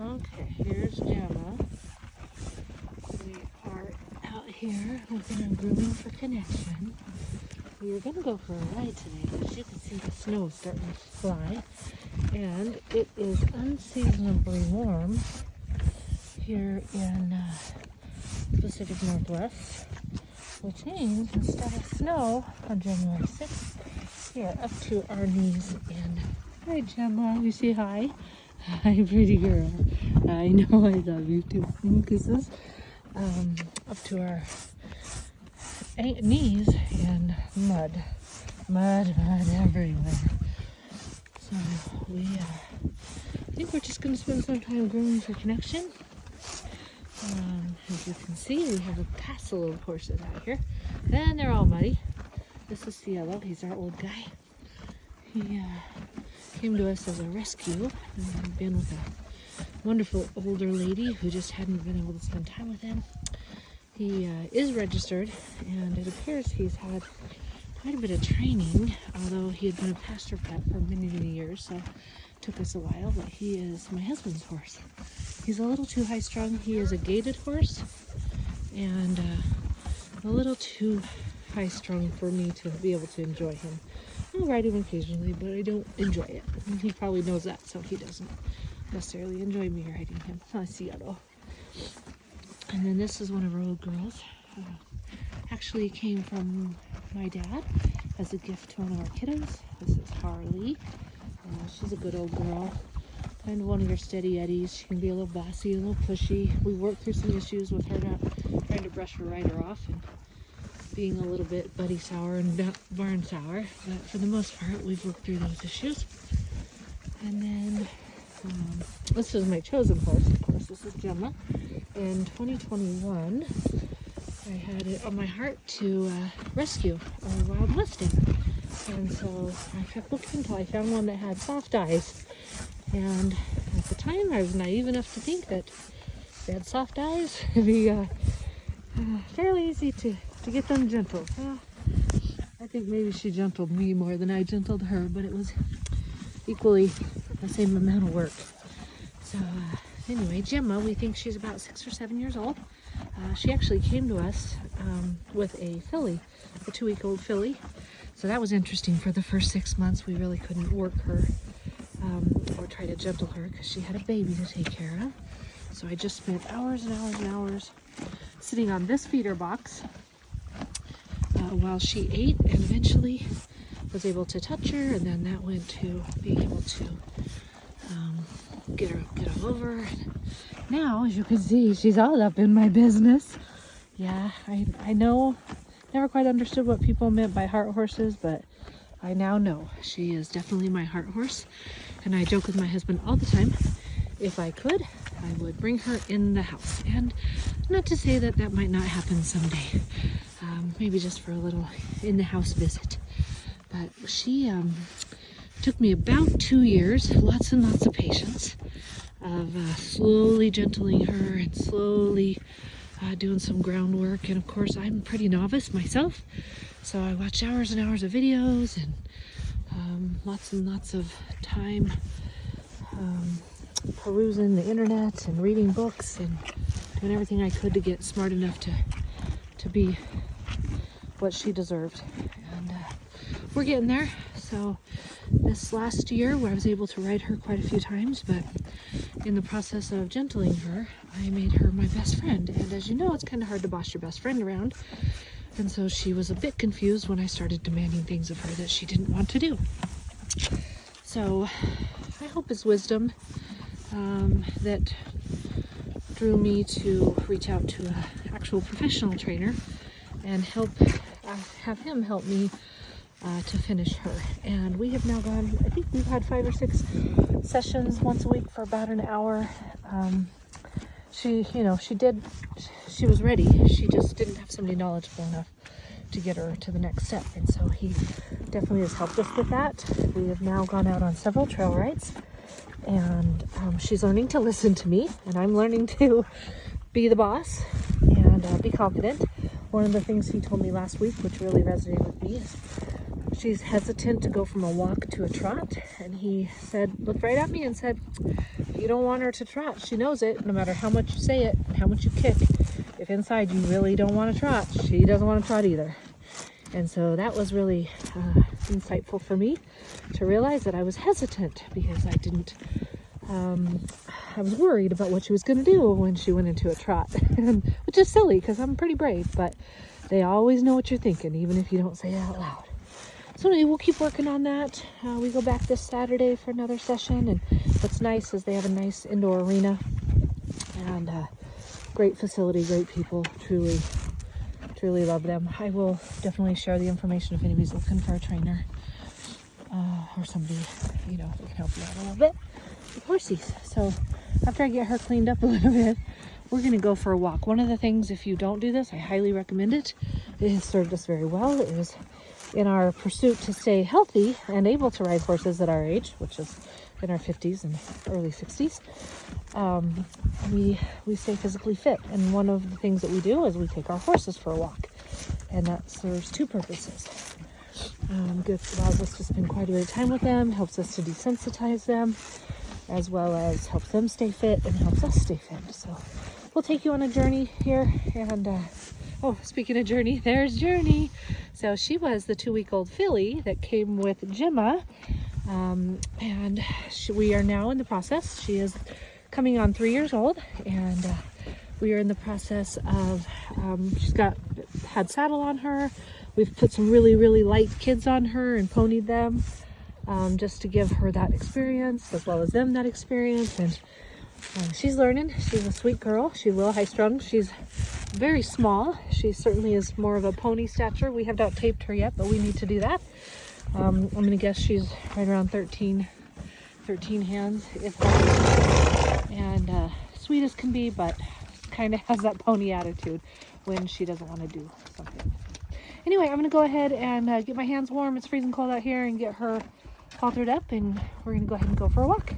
Okay, here's Gemma. We are out here looking at grooming for connection. We were going to go for a ride today, but as you can see, the snow is starting to fly. And it is unseasonably warm here in Pacific Northwest, which means instead of snow on January 6th, we are up to our knees in. Hi, Gemma. You say hi? Hi, pretty girl. I know I love you too. Kisses. Up to our knees in mud. Mud everywhere. So we I think we're just going to spend some time grooming for connection. As you can see, we have a passel of horses out here. And they're all muddy. This is Cielo. He's our old guy. He came to us as a rescue and been with a wonderful older lady who just hadn't been able to spend time with him. He is registered, and it appears he's had quite a bit of training, although he had been a pasture pet for many years, so it took us a while. But he is my husband's horse. He's a little too high strung. He is a gaited horse, and a little too high strung for me to be able to enjoy him. I'll ride him occasionally, but I don't enjoy it. And he probably knows that, so he doesn't necessarily enjoy me riding him. I see it all. And then this is one of our old girls. Actually came from my dad as a gift to one of our kiddos. This is Harley. She's a good old girl. Kind of one of your steady eddies. She can be a little bossy, a little pushy. We worked through some issues with her not trying to brush her rider off and being a little bit buddy sour and barn sour. But for the most part, we've worked through those issues. And then this is my chosen horse, of course. This is Gemma. In 2021, I had it on my heart to rescue a wild Mustang. And so I kept looking until I found one that had soft eyes. And at the time, I was naive enough to think that if they had soft eyes, it'd be fairly easy to get them gentled. I think maybe she gentled me more than I gentled her, but it was equally the same amount of work. So anyway, Gemma, we think she's about 6 or 7 years old. She actually came to us with a filly, a 2-week-old filly. So that was interesting. For the first 6 months, we really couldn't work her or try to gentle her because she had a baby to take care of. So I just spent hours and hours and hours sitting on this feeder box while she ate, and eventually was able to touch her, and then that went to being able to get her over. Now, as you can see, she's all up in my business. Yeah, I know, never quite understood what people meant by heart horses, but I now know she is definitely my heart horse. And I joke with my husband all the time, if I could, I would bring her in the house. And not to say that that might not happen someday, maybe just for a little in-the-house visit. But she took me about 2 years, lots and lots of patience, of slowly gentling her and slowly doing some groundwork. And of course, I'm pretty novice myself, so I watched hours and hours of videos and lots and lots of time perusing the internet and reading books and doing everything I could to get smart enough to be what she deserved. And we're getting there. So this last year, where I was able to ride her quite a few times, but in the process of gentling her, I made her my best friend. And as you know, it's kind of hard to boss your best friend around. And so she was a bit confused when I started demanding things of her that she didn't want to do. So I hope it's wisdom that drew me to reach out to an actual professional trainer and have him help me to finish her. And we have now gone, I think we've had 5 or 6 sessions once a week for about an hour. She was ready. She just didn't have somebody knowledgeable enough to get her to the next step. And so he definitely has helped us with that. We have now gone out on several trail rides, and she's learning to listen to me, and I'm learning to be the boss and be confident. One of the things he told me last week, which really resonated with me, is she's hesitant to go from a walk to a trot. And he said, looked right at me and said, You don't want her to trot. She knows it, no matter how much you say it, how much you kick. If inside you really don't want to trot, she doesn't want to trot either. And so that was really insightful for me to realize that I was hesitant because I didn't, I was worried about what she was going to do when she went into a trot, which is silly because I'm pretty brave, but they always know what you're thinking, even if you don't say it out loud. So anyway, we'll keep working on that. We go back this Saturday for another session, and what's nice is they have a nice indoor arena and great facility, great people, truly love them. I will definitely share the information if anybody's looking for a trainer or somebody, that can help you out a little bit with horsies. So after I get her cleaned up a little bit, we're going to go for a walk. One of the things, if you don't do this, I highly recommend it. It has served us very well. It is in our pursuit to stay healthy and able to ride horses at our age, which is in our 50s and early 60s. We stay physically fit, and one of the things that we do is we take our horses for a walk, and that serves two purposes. Good, allows us to spend quite a bit of time with them, helps us to desensitize them, as well as helps them stay fit and helps us stay fit. So we'll take you on a journey here, and speaking of journey, there's Journey. So she was the 2-week-old filly that came with Gemma, and we are now in the process. She is coming on 3 years old, and we are in the process of, she's had saddle on her. We've put some really, really light kids on her and ponied them, just to give her that experience, as well as them that experience. And she's learning. She's a sweet girl. She's a little high-strung. She's very small. She certainly is more of a pony stature. We have not taped her yet, but we need to do that. I'm going to guess she's right around 13 hands, if that. And sweet as can be, but kind of has that pony attitude when she doesn't want to do something. Anyway, I'm going to go ahead and get my hands warm. It's freezing cold out here, and get her haltered up, and we're going to go ahead and go for a walk.